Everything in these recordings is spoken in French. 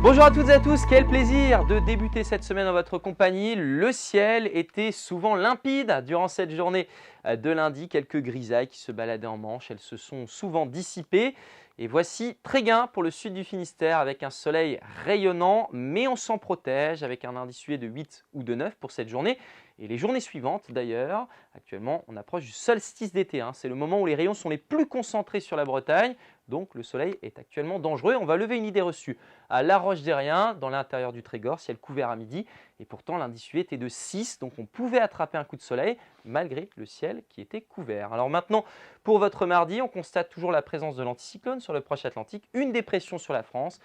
Bonjour à toutes et à tous, quel plaisir de débuter cette semaine en votre compagnie. Le ciel était souvent limpide durant cette journée de lundi. Quelques grisailles qui se baladaient en Manche, elles se sont souvent dissipées. Et voici Tréguin pour le sud du Finistère avec un soleil rayonnant, mais on s'en protège avec un indice UV de 8 ou de 9 pour cette journée. Et les journées suivantes d'ailleurs, actuellement on approche du solstice d'été. C'est le moment où les rayons sont les plus concentrés sur la Bretagne. Donc le soleil est actuellement dangereux. On va lever une idée reçue à La Roche-Derrien, dans l'intérieur du Trégor, ciel couvert à midi. Et pourtant, l'indice UV était de 6, donc on pouvait attraper un coup de soleil malgré le ciel qui était couvert. Alors maintenant, pour votre mardi, on constate toujours la présence de l'anticyclone sur le proche Atlantique, une dépression sur la France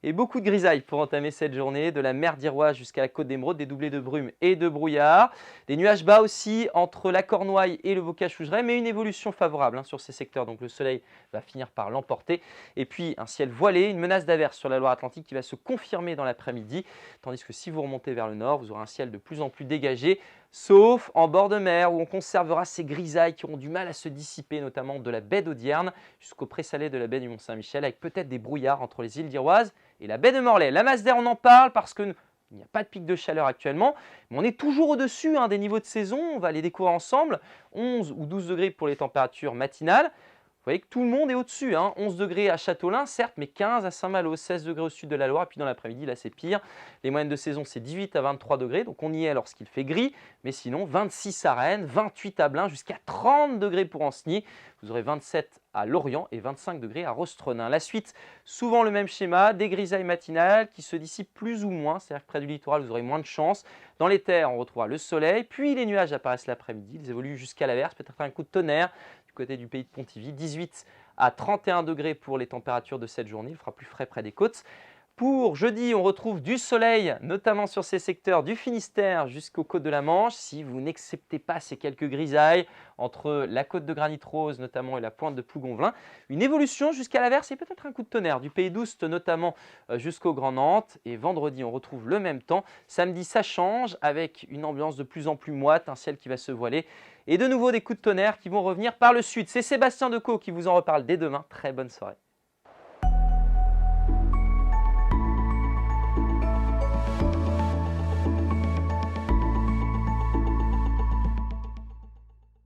et beaucoup de grisailles pour entamer cette journée, de la mer d'Iroise jusqu'à la côte d'Émeraude, dédoublée de brume et de brouillard. Des nuages bas aussi entre la Cornouaille et le Bocage-Fougeray, mais une évolution favorable sur ces secteurs, donc le soleil va finir par l'emporter. Et puis un ciel voilé, une menace d'averse sur la Loire-Atlantique qui va se confirmer dans l'après-midi, tandis que si vous remontez vers le nord, vous aurez un ciel de plus en plus dégagé, sauf en bord de mer où on conservera ces grisailles qui auront du mal à se dissiper, notamment de la baie d'Audierne jusqu'au présalé de la baie du Mont-Saint-Michel, avec peut-être des brouillards entre les îles d'Iroise et la baie de Morlaix. La masse d'air, on en parle parce qu'il n'y a pas de pic de chaleur actuellement, mais on est toujours au-dessus des niveaux de saison. On va les découvrir ensemble. 11 ou 12 degrés pour les températures matinales. Vous voyez que tout le monde est au-dessus. 11 degrés à Châteaulin, certes, mais 15 à Saint-Malo, 16 degrés au sud de la Loire. Et puis dans l'après-midi, là, c'est pire. Les moyennes de saison, c'est 18 à 23 degrés. Donc on y est lorsqu'il fait gris. Mais sinon, 26 à Rennes, 28 à Blain, jusqu'à 30 degrés pour Ancenis. Vous aurez 27 à Lorient et 25 degrés à Rostronin. La suite, souvent le même schéma, des grisailles matinales qui se dissipent plus ou moins. C'est-à-dire que près du littoral, vous aurez moins de chance. Dans les terres, on retrouvera le soleil. Puis les nuages apparaissent l'après-midi. Ils évoluent jusqu'à l'averse, peut-être un coup de tonnerre du côté du pays de Pontivy, 18 à 31 degrés pour les températures de cette journée. Il fera plus frais près des côtes. Pour jeudi, on retrouve du soleil, notamment sur ces secteurs du Finistère jusqu'aux côtes de la Manche. Si vous n'acceptez pas ces quelques grisailles entre la côte de Granit Rose notamment et la pointe de Plougonvelin, une évolution jusqu'à l'averse et peut-être un coup de tonnerre du pays d'Oust notamment jusqu'au Grand Nantes. Et vendredi, on retrouve le même temps. Samedi, ça change avec une ambiance de plus en plus moite, un ciel qui va se voiler et de nouveau des coups de tonnerre qui vont revenir par le sud. C'est Sébastien Decaux qui vous en reparle dès demain. Très bonne soirée.